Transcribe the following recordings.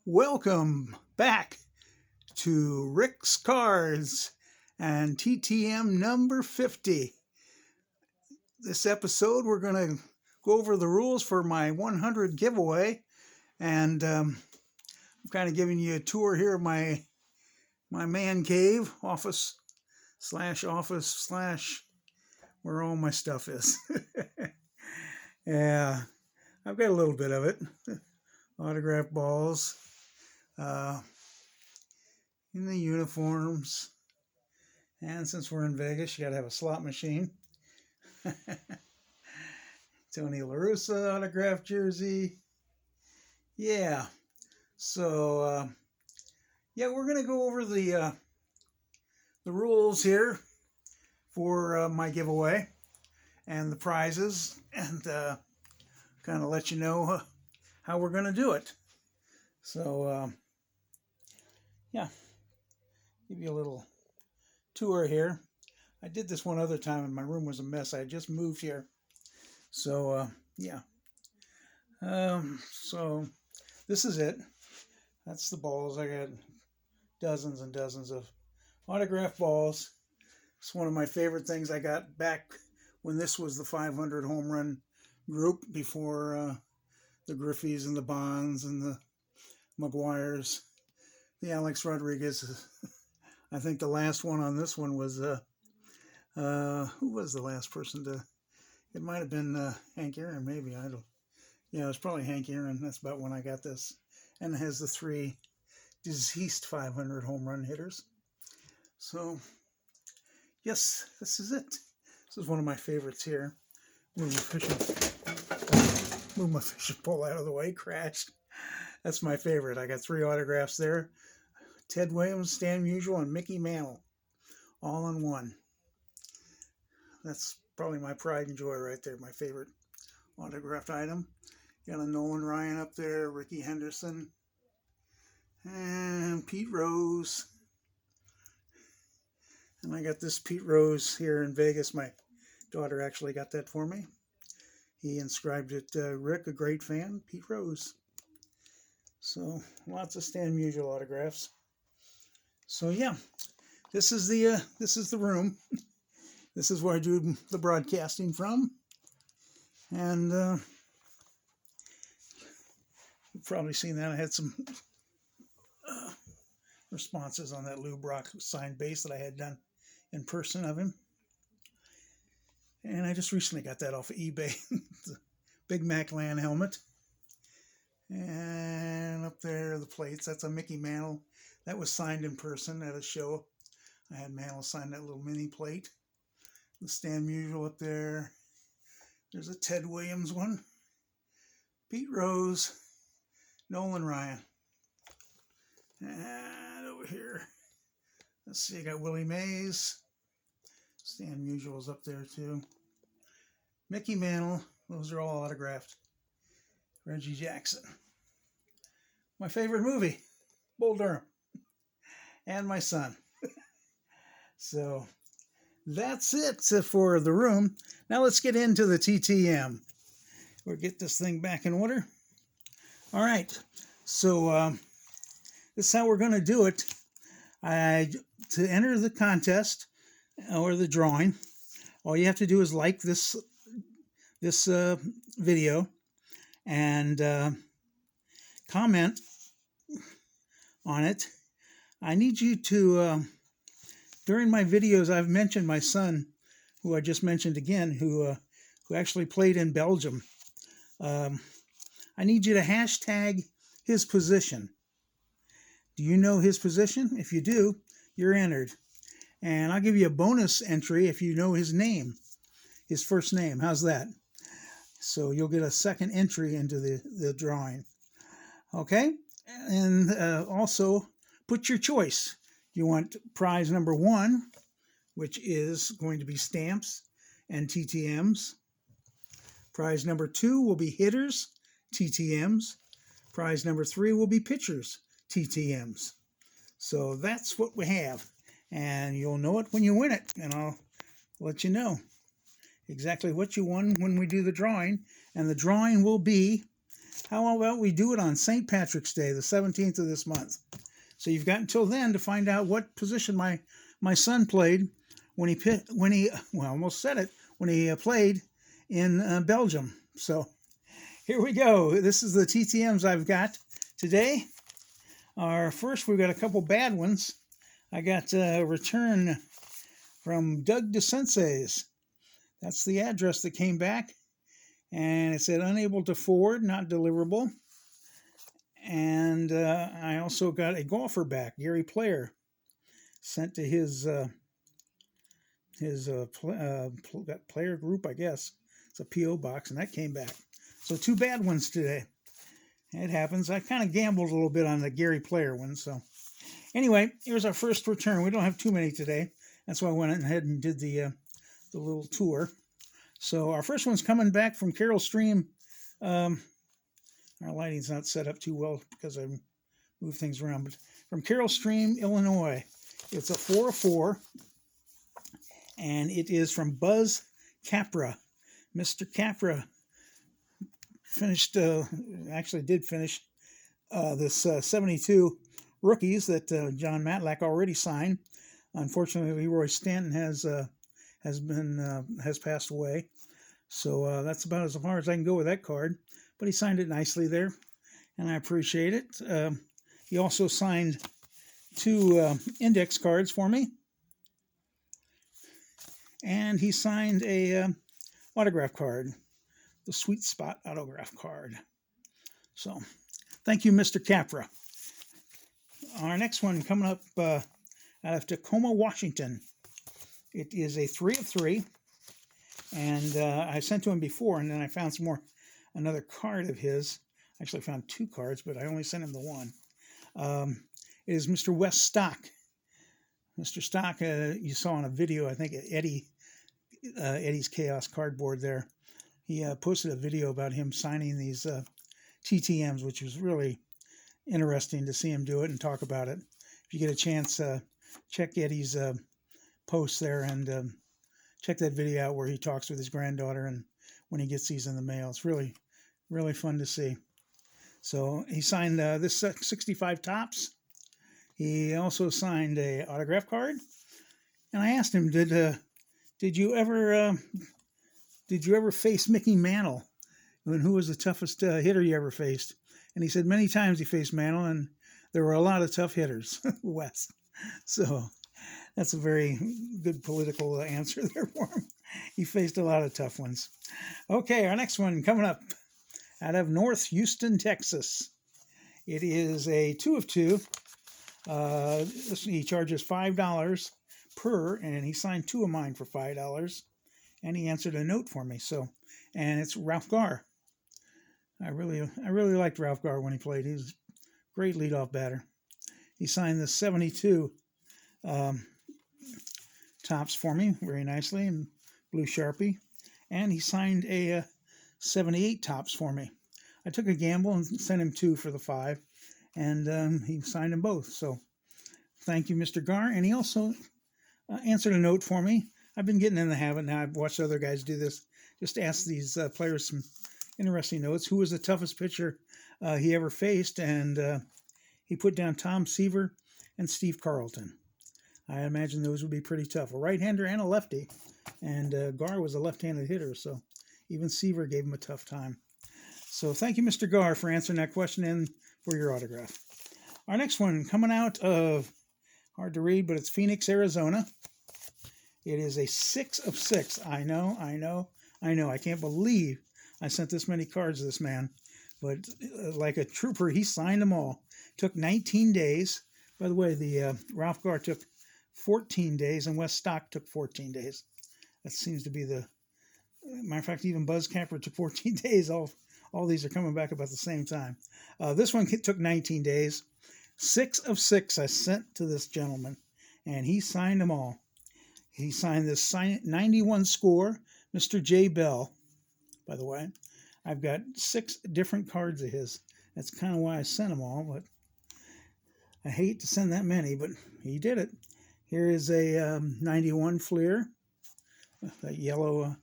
Welcome back to Rick's Cards and TTM number 50. This episode, we're going to go over the rules for my 100 giveaway, and I'm kind of giving you a tour here of my man cave, office slash where all my stuff is. Yeah, I've got a little bit of it. Autograph balls. In the uniforms, and since we're in Vegas, you got to have a slot machine. Tony La Russa autograph jersey. Yeah, so we're gonna go over the rules here for my giveaway and the prizes, and kind of let you know how we're gonna do it. So give you a little tour here. I did this one other time and my room was a mess. I just moved here. So, so this is it. That's the balls. I got dozens and dozens of autograph balls. It's one of my favorite things I got back when this was the 500 home run group before the Griffeys and the Bonds and the McGuires, the Alex Rodriguez. I think the last one on this one was, who was the last person to, it might have been Hank Aaron, maybe, I don't, yeah, it was probably Hank Aaron. That's about when I got this. And it has the 3 deceased 500 home run hitters. So, yes, this is it. This is one of my favorites here. Move my fishing pole out of the way, crashed. That's my favorite. I got 3 autographs there. Ted Williams, Stan Musial, and Mickey Mantle, all in one. That's probably my pride and joy right there, my favorite autographed item. Got a Nolan Ryan up there, Rickey Henderson, and Pete Rose. And I got this Pete Rose here in Vegas. My daughter actually got that for me. He inscribed it, Rick, a great fan, Pete Rose. So lots of Stan Musial autographs. So yeah, this is the room. This is where I do the broadcasting from. And you've probably seen that. I had some responses on that Lou Brock signed base that I had done in person of him. And I just recently got that off of eBay. The Big Mac Land helmet. And up there, the plates. That's a Mickey Mantle. That was signed in person at a show. I had Mantle sign that little mini plate. The Stan Musial up there. There's a Ted Williams one. Pete Rose. Nolan Ryan. And over here, let's see, I got Willie Mays. Stan Musial's up there too. Mickey Mantle. Those are all autographed. Reggie Jackson. My favorite movie, Bull Durham. And my son. So that's it for the room. Now let's get into the TTM. We'll get this thing back in order. All right. So this is how we're going to do it. To enter the contest or the drawing, all you have to do is like this video and comment on it. I need you to, during my videos, I've mentioned my son, who I just mentioned again, who actually played in Belgium. I need you to hashtag his position. Do you know his position? If you do, you're entered. And I'll give you a bonus entry if you know his name, his first name. How's that? So you'll get a second entry into the drawing. Okay? And also, put your choice. You want prize number 1, which is going to be stamps and TTMs. Prize number 2 will be hitters, TTMs. Prize number 3 will be pitchers, TTMs. So that's what we have. And you'll know it when you win it. And I'll let you know exactly what you won when we do the drawing. And the drawing will be how about we do it on St. Patrick's Day, the 17th of this month? So you've got until then to find out what position my son played when he well, I almost said it, when he played in Belgium. So here we go. This is the TTMs I've got today. First, we've got a couple bad ones. I got a return from Doug DeSense's. That's the address that came back. And it said unable to forward, not deliverable. And I also got a golfer back, Gary Player, sent to his player group, I guess. It's a P.O. box, and that came back. So 2 bad ones today. It happens. I kind of gambled a little bit on the Gary Player one. So anyway, here's our first return. We don't have too many today. That's why I went ahead and did the little tour. So our first one's coming back from Carol Stream. Our lighting's not set up too well because I moved things around. But from Carol Stream, Illinois. It's a 4-4. And it is from Buzz Capra. Mr. Capra finished, actually did finish this 72 rookies that John Matlack already signed. Unfortunately, Leroy Stanton has passed away, so that's about as far as I can go with that card. But he signed it nicely there, and I appreciate it. He also signed 2 index cards for me, and he signed a autograph card, the Sweet Spot autograph card. So, thank you, Mr. Capra. Our next one coming up out of Tacoma, Washington. It is a 3 of 3, and I sent to him before, and then I found another card of his. Actually, I found 2 cards, but I only sent him the one. It is Mr. Wes Stock. Mr. Stock, you saw in a video, I think Eddie's Chaos Cardboard there. He posted a video about him signing these TTMs, which was really interesting to see him do it and talk about it. If you get a chance, check Eddie's post there and check that video out where he talks with his granddaughter and when he gets these in the mail. It's really, really fun to see. So he signed this 65 Topps. He also signed a autograph card. And I asked him, did you ever face Mickey Mantle? And who was the toughest hitter you ever faced? And he said many times he faced Mantle, and there were a lot of tough hitters, Wes. So that's a very good political answer there for him. He faced a lot of tough ones. Okay, our next one coming up out of North Houston, Texas. It is a 2 of 2. He charges $5 per, and he signed 2 of mine for $5. And he answered a note for me. So, and it's Ralph Garr. I really liked Ralph Garr when he played. He was a great leadoff batter. He signed the 72 Topps for me very nicely in blue Sharpie, and he signed a 78 Topps for me. I took a gamble and sent him 2 for the 5, and he signed them both. So, thank you, Mr. Garr. And he also answered a note for me. I've been getting in the habit now. I've watched other guys do this. Just ask these players some interesting notes. Who was the toughest pitcher he ever faced? And he put down Tom Seaver and Steve Carlton. I imagine those would be pretty tough. A right-hander and a lefty. And Garr was a left-handed hitter, so even Seaver gave him a tough time. So thank you, Mr. Garr, for answering that question and for your autograph. Our next one coming out of, hard to read, but it's Phoenix, Arizona. It is a 6 of 6. I know. I can't believe I sent this many cards to this man. But like a trooper, he signed them all. Took 19 days. By the way, the Ralph Garr took 14 days, and Wes Stock took 14 days. That seems to be the... Matter of fact, even Buzz Capra took 14 days. All these are coming back about the same time. This one took 19 days. 6 of 6 I sent to this gentleman, and he signed them all. He signed this 91 score, Mr. J. Bell, by the way. I've got 6 different cards of his. That's kind of why I sent them all, but I hate to send that many, but he did it. Here is a 91 Fleer, that yellow,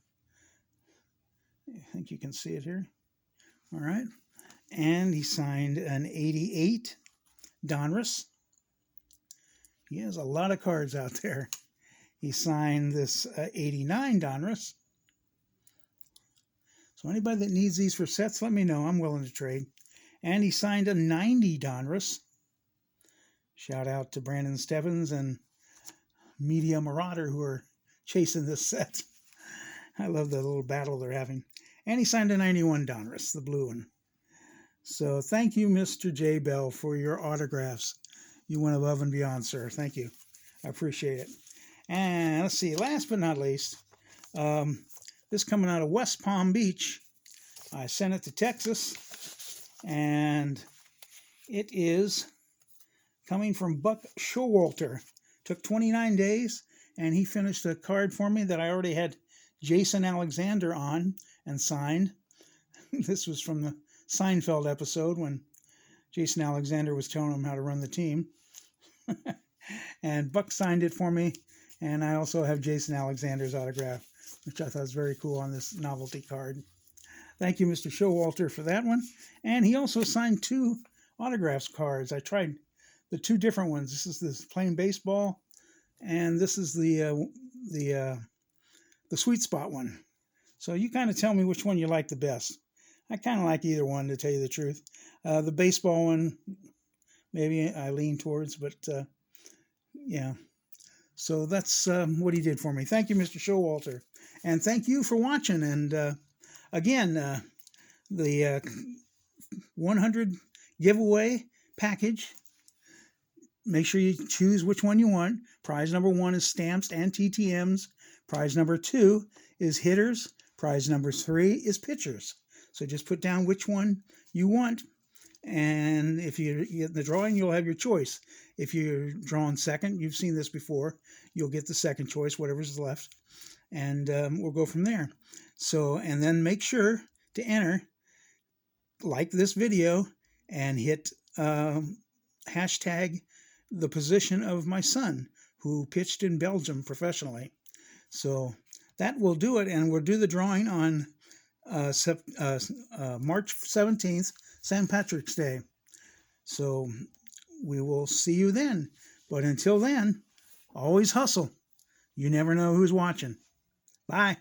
I think you can see it here. All right. And he signed an 88 Donruss. He has a lot of cards out there. He signed this 89 Donruss. So anybody that needs these for sets, let me know. I'm willing to trade. And he signed a 90 Donruss. Shout out to Brandon Stebbins and Media Marauder who are chasing this set. I love the little battle they're having. And he signed a 91 Donruss, the blue one. So thank you, Mr. J. Bell, for your autographs. You went above and beyond, sir. Thank you. I appreciate it. And let's see, last but not least, this coming out of West Palm Beach. I sent it to Texas, and it is coming from Buck Showalter. Took 29 days, and he finished a card for me that I already had Jason Alexander on and signed. This was from the Seinfeld episode when Jason Alexander was telling him how to run the team. And Buck signed it for me, and I also have Jason Alexander's autograph, which I thought was very cool on this novelty card. Thank you, Mr. Showalter, for that one. And he also signed 2 autographs cards. I tried the 2 different ones. This is this plain baseball, and this is the sweet spot one. So you kind of tell me which one you like the best. I kind of like either one, to tell you the truth. The baseball one, maybe I lean towards, but yeah. So that's what he did for me. Thank you, Mr. Showalter. And thank you for watching. And again, the 100 giveaway package, make sure you choose which one you want. Prize number 1 is stamps and TTMs. Prize number 2 is hitters. Prize number 3 is pitchers. So just put down which one you want. And if you get the drawing, you'll have your choice. If you're drawing second, you've seen this before, you'll get the second choice, whatever's left. And we'll go from there. So, and then make sure to enter, like this video, and hit hashtag the position of my son, who pitched in Belgium professionally. So that will do it, and we'll do the drawing on March 17th, St. Patrick's Day. So we will see you then. But until then, always hustle. You never know who's watching. Bye.